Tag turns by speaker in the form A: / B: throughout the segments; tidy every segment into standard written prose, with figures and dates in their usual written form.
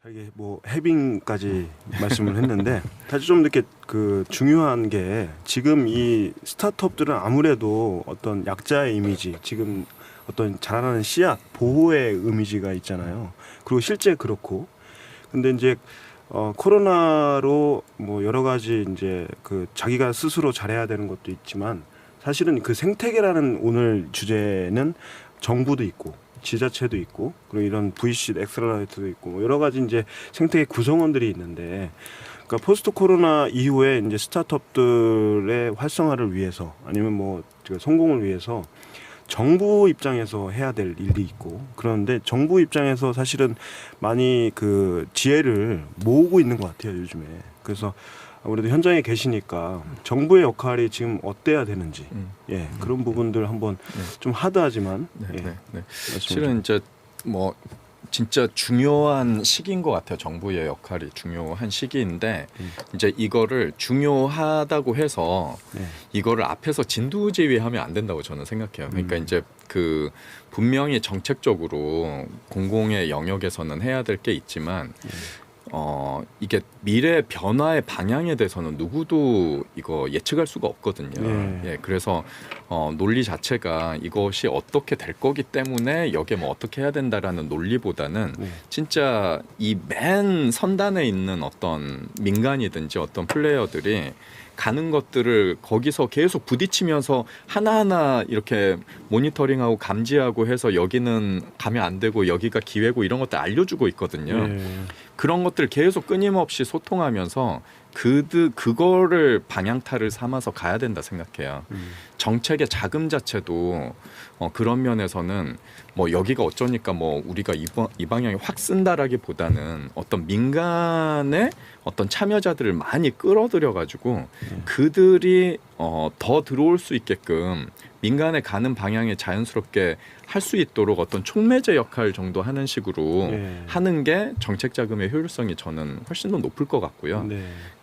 A: 이게 뭐 해빙까지 말씀을 했는데 사실 좀 이렇게 그 중요한 게 지금 이 스타트업들은 아무래도 어떤 약자의 이미지, 지금 어떤 자라나는 씨앗 보호의 이미지가 있잖아요. 그리고 실제 그렇고 근데 이제 코로나로 뭐 여러 가지 이제 그 자기가 스스로 잘해야 되는 것도 있지만 사실은 그 생태계라는 오늘 주제는 정부도 있고 지자체도 있고 그리고 이런 VC 엑셀러레이터도 있고 뭐 여러 가지 이제 생태계 구성원들이 있는데 그러니까 포스트 코로나 이후에 이제 스타트업들의 활성화를 위해서 아니면 뭐 성공을 위해서 정부 입장에서 해야 될 일이 있고 그런데 정부 입장에서 사실은 많이 그 지혜를 모으고 있는 것 같아요 요즘에. 그래서 아무래도 현장에 계시니까 정부의 역할이 지금 어때야 되는지 예 그런 부분들 한번 좀 하드하지만
B: 실은 이제 뭐 진짜 중요한 시기인 것 같아요. 정부의 역할이 중요한 시기인데 이제 이거를 중요하다고 해서 이거를 앞에서 진두지휘하면 안 된다고 저는 생각해요. 그러니까 이제 그 분명히 정책적으로 공공의 영역에서는 해야 될 게 있지만 이게 미래 변화의 방향에 대해서는 누구도 이거 예측할 수가 없거든요. 예, 그래서 논리 자체가 이것이 어떻게 될 거기 때문에 여기에 뭐 어떻게 해야 된다라는 논리보다는 진짜 이 맨 선단에 있는 어떤 민간이든지 어떤 플레이어들이 가는 것들을 거기서 계속 부딪히면서 하나하나 이렇게 모니터링하고 감지하고 해서 여기는 가면 안 되고 여기가 기회고 이런 것들 알려주고 있거든요. 그런 것들 계속 끊임없이 소통하면서 그거를 방향타를 삼아서 가야 된다 생각해요. 정책의 자금 자체도 그런 면에서는 뭐 여기가 어쩌니까 뭐 우리가 이 방향에 확 쓴다라기보다는 어떤 민간의 어떤 참여자들을 많이 끌어들여 가지고 그들이 더 들어올 수 있게끔 민간에 가는 방향에 자연스럽게 할 수 있도록 어떤 촉매제 역할 정도 하는 식으로 하는 게 정책 자금의 효율성이 저는 훨씬 더 높을 것 같고요.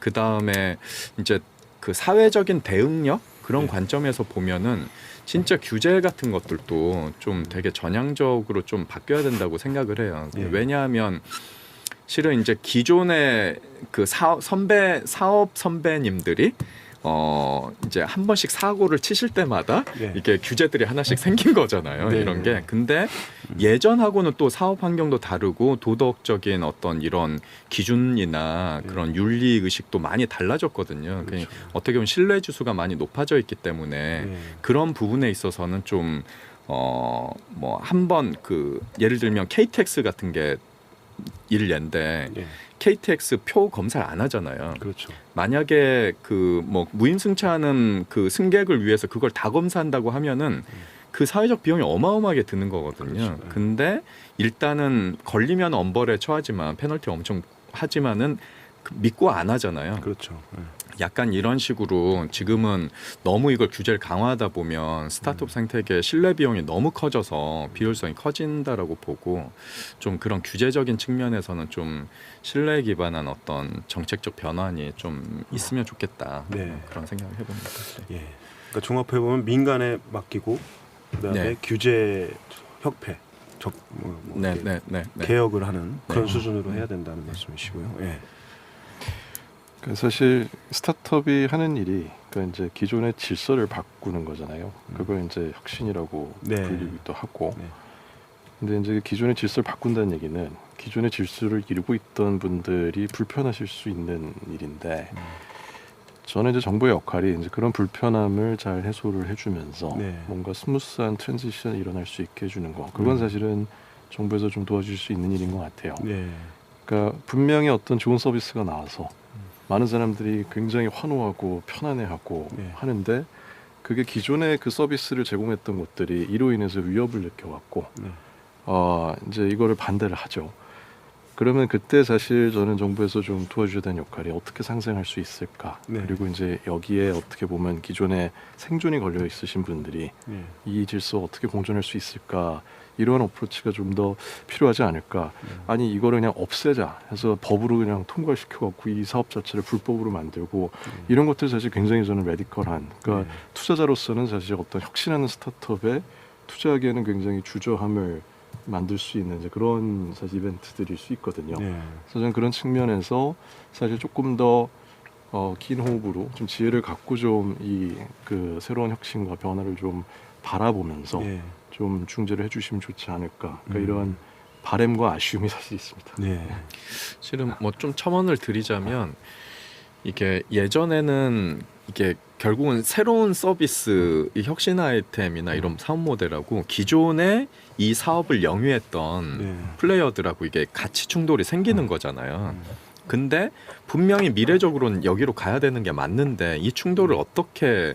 B: 그 다음에 이제 그 사회적인 대응력 그런 관점에서 보면은 진짜 규제 같은 것들도 좀 되게 전향적으로 좀 바뀌어야 된다고 생각을 해요. 왜냐하면 실은 이제 기존의 그 사업 선배님들이 이제 한 번씩 사고를 치실 때마다 이게 규제들이 하나씩 생긴 거잖아요. 이런 게. 근데 예전하고는 또 사업 환경도 다르고 도덕적인 어떤 이런 기준이나 그런 윤리 의식도 많이 달라졌거든요. 그렇죠. 어떻게 보면 신뢰 지수가 많이 높아져 있기 때문에 그런 부분에 있어서는 좀 뭐 한번 그 예를 들면 KTX 같은 게 일례인데 KTX 표 검사를 안 하잖아요.
A: 그렇죠.
B: 만약에 그 뭐 무임승차하는 그 승객을 위해서 그걸 다 검사한다고 하면은 그 사회적 비용이 어마어마하게 드는 거거든요.
A: 그렇죠.
B: 근데 일단은 걸리면 엄벌에 처하지만 페널티 엄청 하지만은 믿고 안 하잖아요.
A: 그렇죠.
B: 약간 이런 식으로 지금은 너무 이걸 규제를 강화하다 보면 스타트업 생태계 신뢰 비용이 너무 커져서 비효율성이 커진다라고 보고 좀 그런 규제적인 측면에서는 좀 신뢰에 기반한 어떤 정책적 변환이 좀 있으면 좋겠다. 그런 생각을 해봅니다.
A: 예. 그러니까 종합해 보면 민간에 맡기고 그다음에 규제 협회 개혁을 하는 그런 수준으로 해야 된다는 말씀이시고요.
C: 그러니까 사실 스타트업이 하는 일이 그러니까 이제 기존의 질서를 바꾸는 거잖아요. 그걸 이제 혁신이라고 불리기도 하고. 근데 이제 기존의 질서를 바꾼다는 얘기는 기존의 질서를 이루고 있던 분들이 불편하실 수 있는 일인데 저는 이제 정부의 역할이 이제 그런 불편함을 잘 해소를 해주면서 뭔가 스무스한 트랜지션이 일어날 수 있게 해주는 거. 그건 사실은 정부에서 좀 도와줄 수 있는 일인 것 같아요. 그러니까 분명히 어떤 좋은 서비스가 나와서 많은 사람들이 굉장히 환호하고 편안해하고 하는데 그게 기존에 그 서비스를 제공했던 곳들이 이로 인해서 위협을 느껴갖고 이제 이거를 반대를 하죠. 그러면 그때 사실 저는 정부에서 좀 도와줘야 되는 역할이 어떻게 상생할 수 있을까. 그리고 이제 여기에 어떻게 보면 기존에 생존이 걸려 있으신 분들이 이 질서와 어떻게 공존할 수 있을까. 이런 어프로치가 좀 더 필요하지 않을까. 아니 이거를 그냥 없애자 해서 법으로 그냥 통과시켜갖고 이 사업 자체를 불법으로 만들고 이런 것들 사실 굉장히 저는 레디컬한. 그러니까 투자자로서는 사실 어떤 혁신하는 스타트업에 투자하기에는 굉장히 주저함을 만들 수 있는 이제 그런 사실 이벤트들일 수 있거든요.
A: 네.
C: 그래서 저는 그런 측면에서 사실 조금 더 긴 호흡으로 좀 지혜를 갖고 좀 이 그 새로운 혁신과 변화를 좀 바라보면서
A: 네.
C: 좀 중재를 해주시면 좋지 않을까. 그러니까 이런 바램과 아쉬움이 사실 있습니다.
A: 네.
B: 실은 뭐 좀 첨언을 드리자면 이게 예전에는 이게 결국은 새로운 서비스, 이 혁신 아이템이나 이런 사업 모델하고 기존에 이 사업을 영위했던
A: 네.
B: 플레이어들하고 이게 가치 충돌이 생기는 거잖아요. 근데 분명히 미래적으로는 여기로 가야 되는 게 맞는데 이 충돌을 어떻게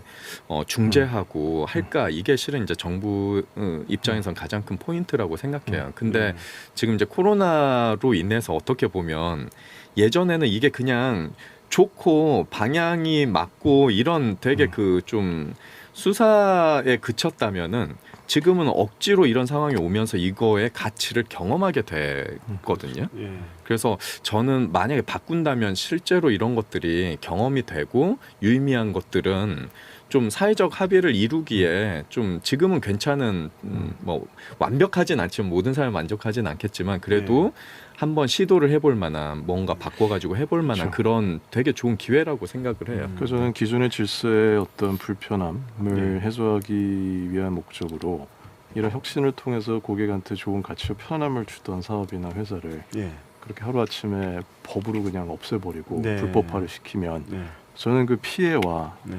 B: 중재하고 할까, 이게 실은 이제 정부 입장에선 가장 큰 포인트라고 생각해요. 근데 지금 이제 코로나로 인해서 어떻게 보면 예전에는 이게 그냥 좋고 방향이 맞고 이런 되게 그 좀 수사에 그쳤다면은 지금은 억지로 이런 상황이 오면서 이거의 가치를 경험하게 됐거든요.
A: 예.
B: 그래서 저는 만약에 바꾼다면 실제로 이런 것들이 경험이 되고 유의미한 것들은 좀 사회적 합의를 이루기에 좀 지금은 괜찮은 뭐 완벽하진 않지만 모든 사람이 만족하진 않겠지만 그래도 한번 시도를 해볼 만한, 뭔가 바꿔가지고 해볼 만한
C: 그렇죠.
B: 그런 되게 좋은 기회라고 생각을 해요.
C: 그래서 저는 기존의 질서의 어떤 불편함을 해소하기 위한 목적으로 이런 혁신을 통해서 고객한테 좋은 가치와 편함을 주던 사업이나 회사를
A: 예.
C: 그렇게 하루아침에 법으로 그냥 없애버리고
A: 네.
C: 불법화를 시키면
A: 네.
C: 저는 그 피해와
A: 네.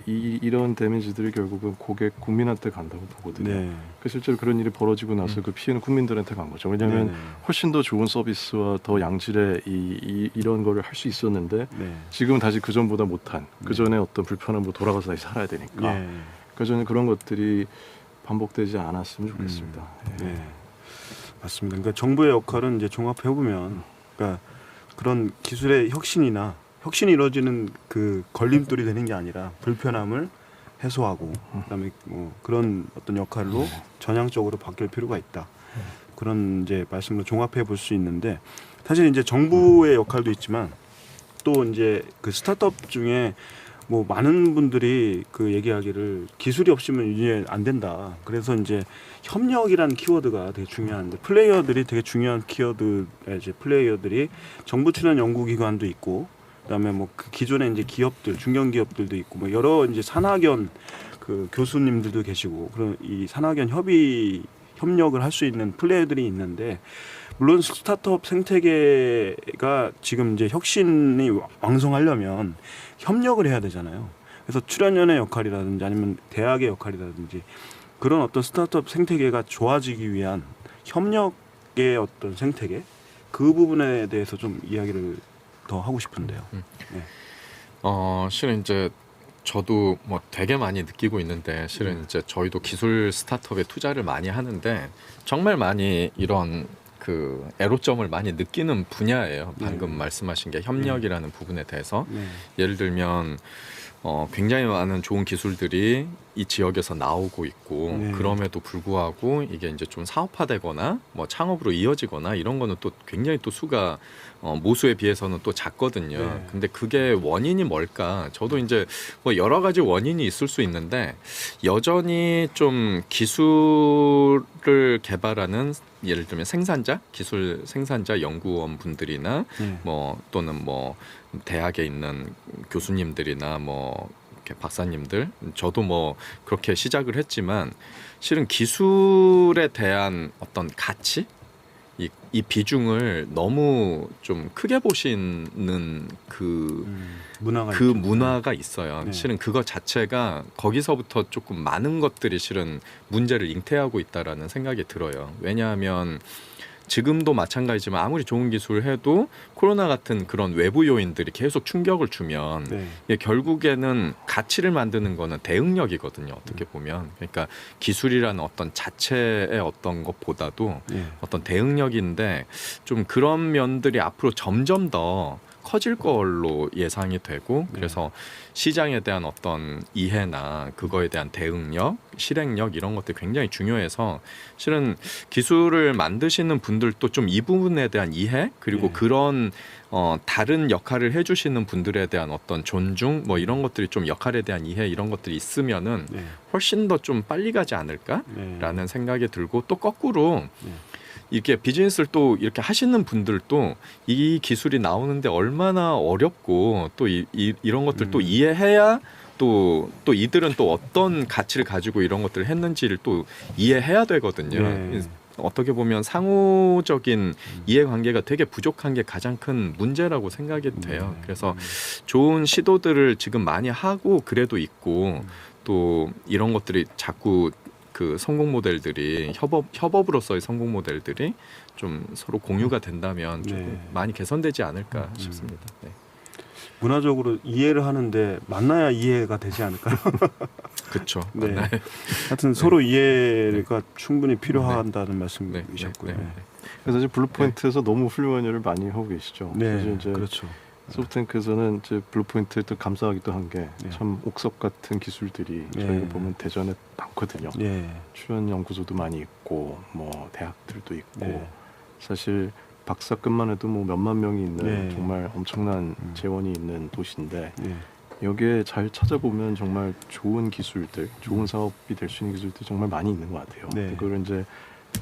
C: 이런 데미지들이 결국은 고객 국민한테 간다고 보거든요.
A: 네.
C: 그 실제로 그런 일이 벌어지고 나서 그 피해는 국민들한테 간 거죠. 왜냐하면
A: 네.
C: 훨씬 더 좋은 서비스와 더 양질의 이런 거를 할 수 있었는데
A: 네.
C: 지금은 다시 그 전보다 못한 그 전에 어떤 불편함으로 돌아가서 다시 살아야 되니까.
A: 예.
C: 그래서 저는 그런 것들이 반복되지 않았으면 좋겠습니다. 예.
A: 네. 맞습니다. 그러니까 정부의 역할은 이제 종합해 보면, 그러니까 그런 기술의 혁신이 이루어지는 그 걸림돌이 되는 게 아니라 불편함을 해소하고 그다음에 뭐 그런 어떤 역할로 전향적으로 바뀔 필요가 있다. 그런 이제 말씀을 종합해 볼 수 있는데, 사실 이제 정부의 역할도 있지만 또 이제 그 스타트업 중에 뭐 많은 분들이 그 얘기하기를 기술이 없으면 이제 안 된다. 그래서 이제 협력이라는 키워드가 되게 중요한데, 플레이어들이 되게 중요한 키워드, 이제 플레이어들이 정부 출연 연구기관도 있고, 그다음에 뭐 그 기존에 이제 기업들, 중견 기업들도 있고, 뭐 여러 이제 산학연 그 교수님들도 계시고, 그런 이 산학연 협력을 할 수 있는 플레이어들이 있는데, 물론 스타트업 생태계가 지금 이제 혁신이 왕성하려면 협력을 해야 되잖아요. 그래서 출연연의 역할이라든지 아니면 대학의 역할이라든지 그런 어떤 스타트업 생태계가 좋아지기 위한 협력의 어떤 생태계, 그 부분에 대해서 좀 이야기를 더 하고 싶은데요. 네.
B: 실은 이제 저도 뭐 되게 많이 느끼고 있는데, 실은 이제 저희도 기술 스타트업에 투자를 많이 하는데 정말 많이 이런 그 애로점을 많이 느끼는 분야예요. 방금 말씀하신 게 협력이라는 부분에 대해서.
A: 네.
B: 예를 들면 굉장히 많은 좋은 기술들이 이 지역에서 나오고 있고,
A: 네.
B: 그럼에도 불구하고 이게 이제 좀 사업화되거나 뭐 창업으로 이어지거나 이런 거는 또 굉장히 또 수가 모수에 비해서는 또 작거든요.
A: 네.
B: 근데 그게 원인이 뭘까? 저도 이제 뭐 여러 가지 원인이 있을 수 있는데, 여전히 좀 기술을 개발하는, 예를 들면 기술 생산자 연구원 분들이나
A: 네.
B: 뭐 또는 뭐 대학에 있는 교수님들이나 뭐 이렇게 박사님들, 저도 뭐 그렇게 시작을 했지만 실은 기술에 대한 어떤 가치, 이 비중을 너무 좀 크게 보시는 문화가 있어요.
A: 네.
B: 실은 그거 자체가 거기서부터 조금 많은 것들이 실은 문제를 잉태하고 있다라는 생각이 들어요. 왜냐하면 지금도 마찬가지지만 아무리 좋은 기술을 해도 코로나 같은 그런 외부 요인들이 계속 충격을 주면
A: 네.
B: 이게 결국에는 가치를 만드는 거는 대응력이거든요. 어떻게 보면. 그러니까 기술이라는 어떤 자체의 어떤 것보다도
A: 네.
B: 어떤 대응력인데, 좀 그런 면들이 앞으로 점점 더 커질 걸로 예상이 되고 그래서 시장에 대한 어떤 이해나 그거에 대한 대응력, 실행력 이런 것들이 굉장히 중요해서 실은 기술을 만드시는 분들도 좀 이 부분에 대한 이해 그리고 그런 다른 역할을 해주시는 분들에 대한 어떤 존중 뭐 이런 것들이 좀 역할에 대한 이해 이런 것들이 있으면은 훨씬 더 좀 빨리 가지 않을까라는 생각이 들고 또 거꾸로 이렇게 비즈니스를 또 이렇게 하시는 분들도 이 기술이 나오는데 얼마나 어렵고 또 이런 것들 또 이해해야 또 이들은 또 어떤 가치를 가지고 이런 것들을 했는지를 또 이해해야 되거든요. 어떻게 보면 상호적인 이해관계가 되게 부족한 게 가장 큰 문제라고 생각이 돼요. 그래서 좋은 시도들을 지금 많이 하고 그래도 있고 또 이런 것들이 자꾸 그 성공 모델들이 협업으로서의 성공 모델들이 좀 서로 공유가 된다면 좀 많이 개선되지 않을까 싶습니다. 네.
A: 문화적으로 이해를 하는데 만나야 이해가 되지 않을까요?
B: 그렇죠.
A: 네. 하여튼 서로 이해가 충분히 필요하다는 말씀이셨고요.
C: 그래서 이제 블루포인트에서 너무 훌륭한 일을 많이 하고 계시죠.
A: 네,
C: 이제
A: 그렇죠.
C: 소프트뱅크에서는 이제 블루포인트를 또 감사하기도 한 게 참 옥석 같은 기술들이 저희가 보면 대전에 많거든요. 출연 연구소도 많이 있고 뭐 대학들도 있고 사실 박사급만 해도 뭐 몇만 명이 있는 정말 엄청난 재원이 있는 도시인데 여기에 잘 찾아보면 정말 좋은 기술들, 좋은 사업이 될 수 있는 기술들이 정말 많이 있는 것 같아요. 그걸 이제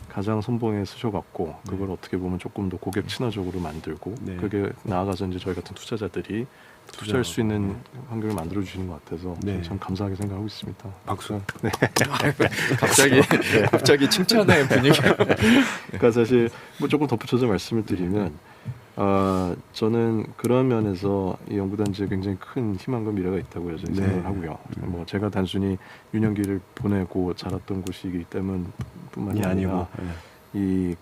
C: 가장 선봉에 쓰셔갖고 그걸 어떻게 보면 조금 더 고객 친화적으로 만들고 그게 나아가서 이제 저희 같은 투자자들이 투자할 수 있는 환경을 만들어 주시는 것 같아서 참 감사하게 생각하고 있습니다.
A: 박수.
B: 갑자기 칭찬의 분위기.
C: 그러니까 사실 뭐 조금 덧붙여서 말씀을 드리면 저는 그런 면에서 이 연구단지에 굉장히 큰 희망과 미래가 있다고 여전히 생각을 하고요. 뭐 제가 단순히 유년기를 보내고 자랐던 곳이기 때문뿐만이 아니라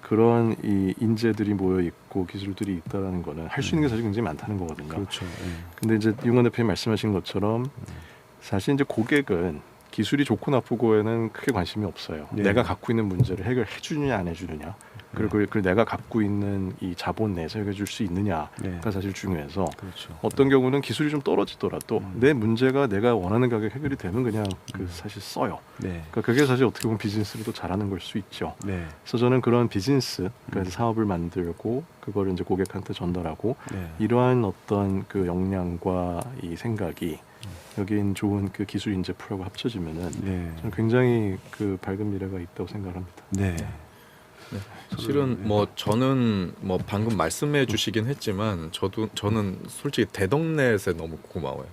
C: 그런 이 인재들이 모여 있고 기술들이 있다라는 거는 할 수 있는 게 사실 굉장히 많다는 거거든요.
A: 그렇죠.
C: 근데 이제 이용관 대표님 말씀하신 것처럼 사실 이제 고객은 기술이 좋고 나쁘고에는 크게 관심이 없어요. 내가 갖고 있는 문제를 해결해 주느냐 안 해주느냐 그리고 그 내가 갖고 있는 이 자본 내에서 해결해 줄 수 있느냐가 사실 중요해서 어떤 경우는 기술이 좀 떨어지더라도 내 문제가 내가 원하는 가격 해결이 되면 그냥 사실 써요. 그러니까 그게 사실 어떻게 보면 비즈니스를 또 잘하는 걸 수 있죠. 그래서 저는 그런 비즈니스 그래서 사업을 만들고 그거를 이제 고객한테 전달하고 이러한 어떤 그 역량과 이 생각이 여긴 좋은 그 기술 인재 풀하고 합쳐지면은 저는 굉장히 그 밝은 미래가 있다고 생각합니다.
B: 실은 뭐 저는 뭐 방금 말씀해 주시긴 했지만 저는 솔직히 대덕넷에 너무 고마워요.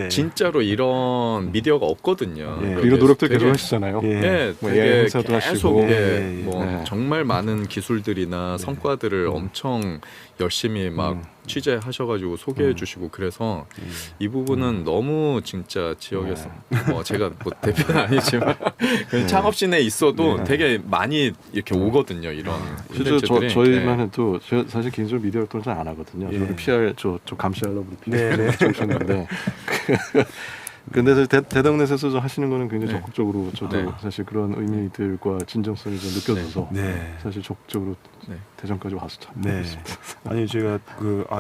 B: 진짜로 이런 미디어가 없거든요.
C: 이런 노력도 계속 하시잖아요.
B: 뭐
C: AI 행사도 하시고
B: 뭐 정말 많은 기술들이나 성과들을 엄청 열심히 막 취재하셔가지고 소개해 주시고 그래서 이 부분은 너무 진짜 지역에서 뭐 제가 뭐 대표는 아니지만 창업신에 있어도 되게 많이 이렇게 오거든요. 이런
C: 실제 저희만 해도 사실 개인적으로 미디어 활동을 잘 안 하거든요. 저는 PR 저 감시하려고 PR 오셨는데 근데 사실 대덕넷에서 하시는 거는 굉장히 적극적으로 저도 사실 그런 의미들과 진정성을 좀 느껴져서 사실 적극적으로 대전까지 와서 참 있습니다.
A: 아니 제가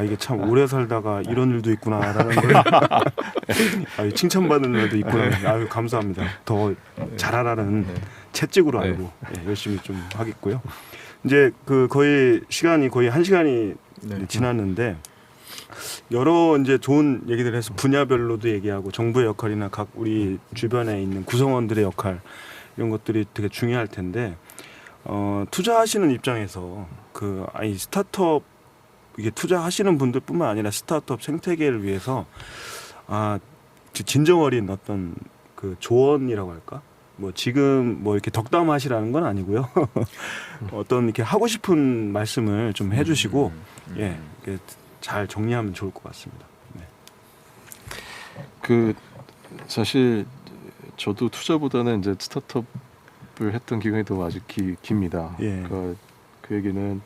A: 이게 참 오래 살다가 이런 일도 있구나라는 걸 칭찬받는 일도 있구나. 아유 감사합니다. 더 잘하라는 채찍으로 알고 열심히 좀 하겠고요. 이제 거의 시간이 거의 1시간이 지났는데 여러 이제 좋은 얘기들 해서 분야별로도 얘기하고 정부의 역할이나 각 우리 주변에 있는 구성원들의 역할 이런 것들이 되게 중요할 텐데 투자하시는 입장에서 스타트업 이게 투자하시는 분들뿐만 아니라 스타트업 생태계를 위해서 진정 어린 어떤 그 조언이라고 할까? 뭐 지금 뭐 이렇게 덕담하시라는 건 아니고요. 어떤 이렇게 하고 싶은 말씀을 좀 해주시고 이렇게 잘 정리하면 좋을 것 같습니다.
C: 사실 저도 투자보다는 이제 스타트업을 했던 기간이 더 아직 깁니다. 그 얘기는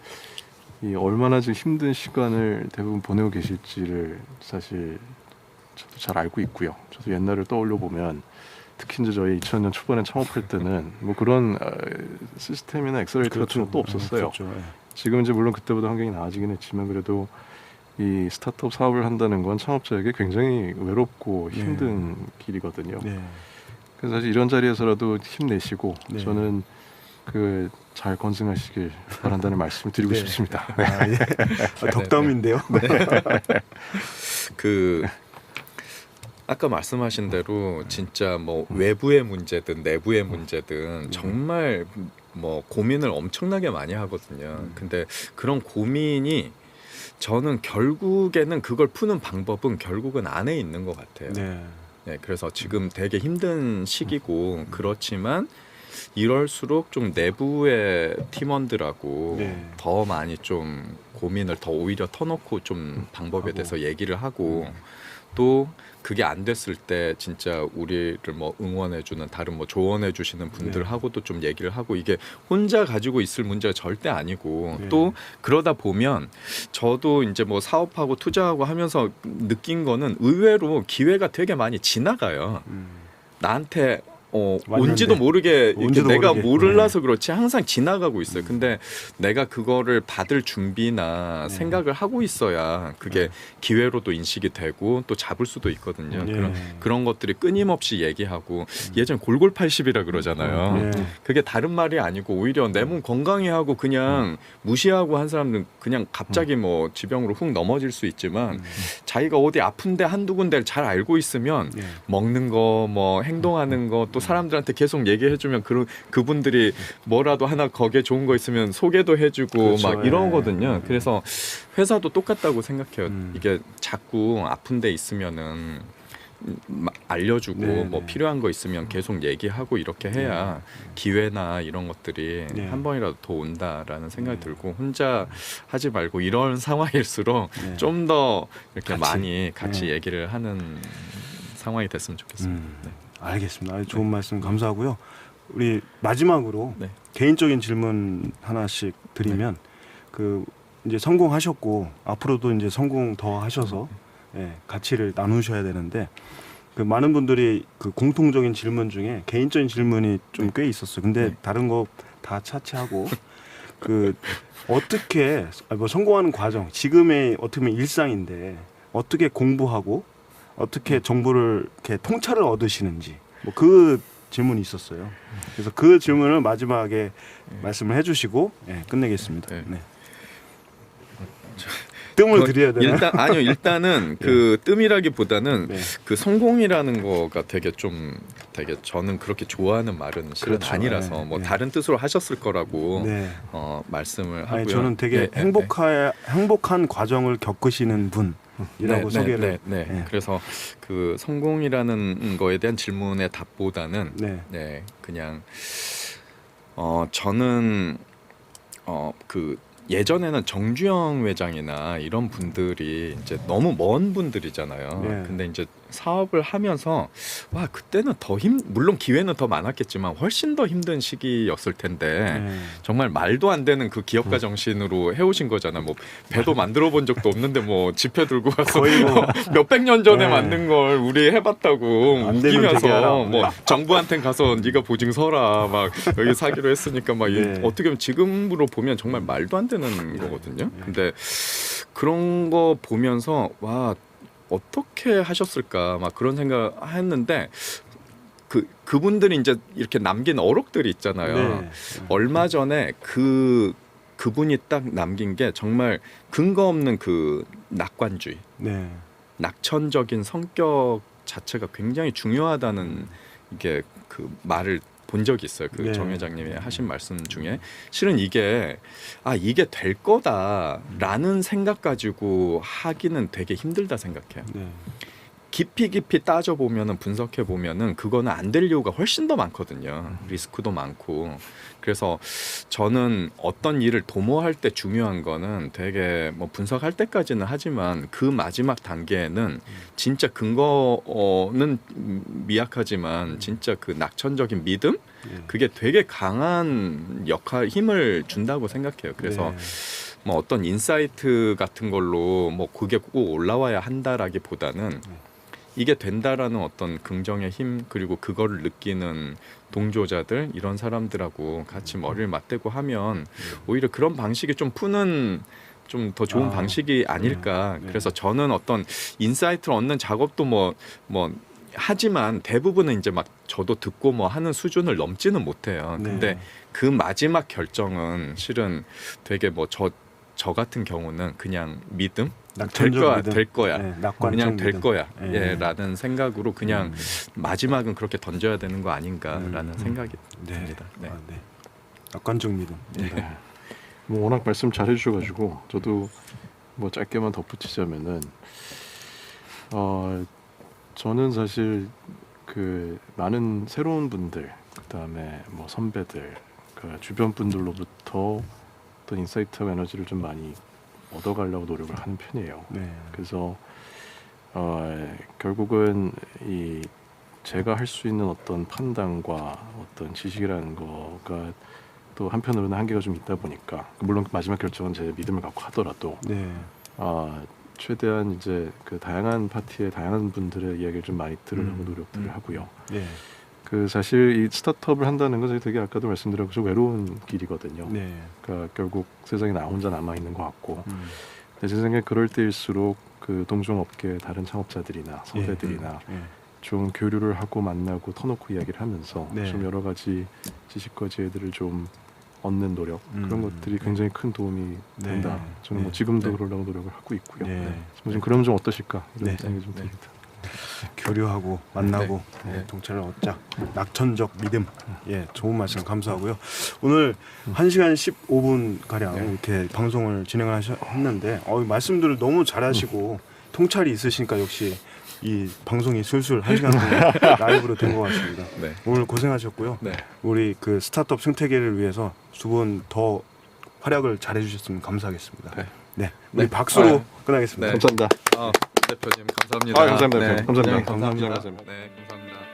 C: 얼마나 지금 힘든 시간을 대부분 보내고 계실지를 사실 저도 잘 알고 있고요. 저도 옛날을 떠올려 보면 특히 이제 저희 2000년 초반에 창업할 때는 뭐 그런 시스템이나 엑셀레이터 같은 것도 없었어요. 지금 이제 물론 그때보다 환경이 나아지긴 했지만 그래도 이 스타트업 사업을 한다는 건 창업자에게 굉장히 외롭고 힘든 길이거든요.
A: 네.
C: 그래서 사실 이런 자리에서라도 힘내시고
A: 네.
C: 저는 그 잘 건승하시길 바란다는 말씀을 드리고
A: 네.
C: 싶습니다.
A: 아, 예. 덕담인데요.
B: 그 아까 말씀하신 대로 진짜 뭐 외부의 문제든 내부의 문제든 정말 뭐 고민을 엄청나게 많이 하거든요. 근데 그런 고민이 저는 결국에는 그걸 푸는 방법은 결국은 안에 있는 것 같아요.
A: 네.
B: 네, 그래서 지금 되게 힘든 시기고 그렇지만 이럴수록 좀 내부의 팀원들하고
A: 네.
B: 더 많이 좀 고민을 더 오히려 터놓고 좀 방법에 대해서 얘기를 하고 또 그게 안 됐을 때 진짜 우리를 뭐 응원해주는 다른 뭐 조언해주시는 분들하고도 좀 얘기를 하고 이게 혼자 가지고 있을 문제가 절대 아니고
A: 네.
B: 또 그러다 보면 저도 이제 뭐 사업하고 투자하고 하면서 느낀 거는 의외로 기회가 되게 많이 지나가요. 나한테 온지도 모르게 이렇게
A: 온지도
B: 내가
A: 모르게.
B: 몰라서 그렇지 항상 지나가고 있어요. 근데 내가 그거를 받을 준비나 생각을 하고 있어야 그게 기회로도 인식이 되고 또 잡을 수도 있거든요.
A: 네.
B: 그런 것들이 끊임없이 얘기하고 예전 골골80이라 그러잖아요.
A: 네.
B: 그게 다른 말이 아니고 오히려 내 몸 건강히 하고 그냥 무시하고 한 사람은 그냥 갑자기 뭐 지병으로 훅 넘어질 수 있지만 자기가 어디 아픈데 한두 군데를 잘 알고 있으면
A: 네.
B: 먹는 거 뭐 행동하는 거 또 사람들한테 계속 얘기해주면 그분들이 뭐라도 하나 거기에 좋은 거 있으면 소개도 해주고
A: 그렇죠.
B: 막 이러거든요. 그래서 회사도 똑같다고 생각해요. 이게 자꾸 아픈 데 있으면은 알려주고
A: 네,
B: 뭐
A: 네.
B: 필요한 거 있으면 계속 얘기하고 이렇게 해야 기회나 이런 것들이
A: 네.
B: 한 번이라도 더 온다라는 생각이 들고 혼자 하지 말고 이런 상황일수록
A: 네.
B: 좀 더 이렇게
A: 같이.
B: 많이 같이
A: 네.
B: 얘기를 하는 상황이 됐으면 좋겠습니다. 네.
A: 알겠습니다. 아주 좋은 말씀 감사하고요. 우리 마지막으로
B: 네.
A: 개인적인 질문 하나씩 드리면 그 이제 성공하셨고 앞으로도 이제 성공 더 하셔서 가치를 나누셔야 되는데 그 많은 분들이 그 공통적인 질문 중에 개인적인 질문이 좀 꽤 있었어요. 근데 다른 거 다 차치하고 그 어떻게 뭐 성공하는 과정 지금의 어떻게 보면 일상인데 어떻게 공부하고 어떻게 정보를 이렇게 통찰을 얻으시는지 뭐 그 질문이 있었어요. 그래서 그 질문을 마지막에 말씀을 해주시고 끝내겠습니다.
B: 네.
A: 네. 뜸을 드려야 되나요?
B: 일단은 그 뜸이라기보다는
A: 네.
B: 그 성공이라는 거가 되게 저는 그렇게 좋아하는 말은 실은
A: 그렇죠.
B: 아니라서
A: 네.
B: 뭐
A: 네.
B: 다른 뜻으로 하셨을 거라고
A: 네.
B: 말씀을 하고요.
A: 아니, 저는 되게 행복한 과정을 겪으시는 분이라고 소개를.
B: 네. 그래서 그 성공이라는 거에 대한 질문의 답보다는 그냥 저는 그 예전에는 정주영 회장이나 이런 분들이 이제 너무 먼 분들이잖아요.
A: 네.
B: 근데 이제 사업을 하면서 와 그때는 물론 기회는 더 많았겠지만 훨씬 더 힘든 시기였을 텐데 정말 말도 안 되는 그 기업가 정신으로 해오신 거잖아요. 뭐 배도 만들어 본 적도 없는데 뭐 지폐 들고 가서
A: 거의 뭐
B: 몇백 년 전에 만든 걸 우리 해봤다고
A: 안 되면 되게 하라.
B: 웃기면서 뭐 정부한테 가서 네가 보증 서라 막 여기 사기로 했으니까 막 어떻게 보면 지금으로 보면 정말 말도 안 되는 거거든요. 근데 그런 거 보면서 와 어떻게 하셨을까 막 그런 생각 했는데 그분들이 이제 이렇게 남긴 어록들이 있잖아요.
A: 네.
B: 얼마 전에 그분이 딱 남긴 게 정말 근거 없는 그 낙관주의, 낙천적인 성격 자체가 굉장히 중요하다는 이게 그 말을 본 적이 있어요. 그 정 회장님이 하신 말씀 중에 실은 이게 될 거다라는 생각 가지고 하기는 되게 힘들다 생각해요. 깊이 따져보면은 분석해보면은 그거는 안 될 이유가 훨씬 더 많거든요. 리스크도 많고. 그래서 저는 어떤 일을 도모할 때 중요한 거는 되게 뭐 분석할 때까지는 하지만 그 마지막 단계에는 진짜 근거는 미약하지만 진짜 그 낙천적인 믿음? 그게 되게 강한 힘을 준다고 생각해요. 그래서 뭐 어떤 인사이트 같은 걸로 뭐 그게 꼭 올라와야 한다라기보다는 이게 된다라는 어떤 긍정의 힘 그리고 그거를 느끼는 동조자들 이런 사람들하고 같이 머리를 맞대고 하면 오히려 그런 방식이 좀 푸는 좀 더 좋은 방식이 아닐까.
A: 네.
B: 그래서 저는 어떤 인사이트를 얻는 작업도 뭐 하지만 대부분은 이제 막 저도 듣고 뭐 하는 수준을 넘지는 못해요.
A: 네.
B: 근데 그 마지막 결정은 실은 되게 뭐 저 같은 경우는 그냥 믿음 될 거야.
A: 네,
B: 그냥 될
A: 믿음.
B: 거야.
A: 네.
B: 예, 라는 생각으로 그냥 마지막은 그렇게 던져야 되는 거 아닌가라는 생각이 듭니다. 네.
A: 아, 네. 낙관적 믿음.
C: 네. 뭐 워낙 말씀 잘 해주셔가지고 저도 뭐 짧게만 덧붙이자면은 저는 사실 그 많은 새로운 분들, 그다음에 뭐 선배들, 그 주변 분들로부터 또 인사이트와 에너지를 좀 많이 얻어가려고 노력을 하는 편이에요.
A: 네.
C: 그래서 결국은 이 제가 할 수 있는 어떤 판단과 어떤 지식이라는 거가 또 한편으로는 한계가 좀 있다 보니까 물론 마지막 결정은 제 믿음을 갖고 하더라도
A: 네.
C: 최대한 이제 그 다양한 파티의 다양한 분들의 이야기를 좀 많이 들으려고 노력들을 하고요.
A: 네.
C: 그 사실 이 스타트업을 한다는 건 되게 아까도 말씀드렸고 좀 외로운 길이거든요.
A: 네.
C: 그러니까 결국 세상에 나 혼자 남아 있는 것 같고, 근데 제 생각에 그럴 때일수록 그 동종업계 다른 창업자들이나 선배들이나 좀 교류를 하고 만나고 터놓고 이야기를 하면서 좀 여러 가지 지식과 지혜들을 좀 얻는 노력 그런 것들이 굉장히 큰 도움이 된다. 저는 뭐 지금도 그러려고 노력을 하고 있고요. 좀 그러면 좀 어떠실까 이런 생각이 좀 듭니다.
A: 교류하고 만나고 동찰을 얻자. 낙천적 믿음. 예, 좋은 말씀 감사하고요. 오늘 1시간 15분 가량 이렇게 방송을 진행하셨는데 말씀들을 너무 잘하시고 통찰이 있으시니까 역시 이 방송이 술술 1시간 동안 라이브로 된 것 같습니다.
B: 네.
A: 오늘 고생하셨고요.
B: 네.
A: 우리 그 스타트업 생태계를 위해서 두 분 더 활약을 잘해주셨으면 감사하겠습니다. 네, 우리 박수로 끝나겠습니다.
B: 네.
C: 감사합니다.
B: 대표님 감사합니다.
C: 감사합니다.
B: 네,
C: 감사합니다.
B: 감사합니다.
C: 감사합니다.
B: 네, 감사합니다.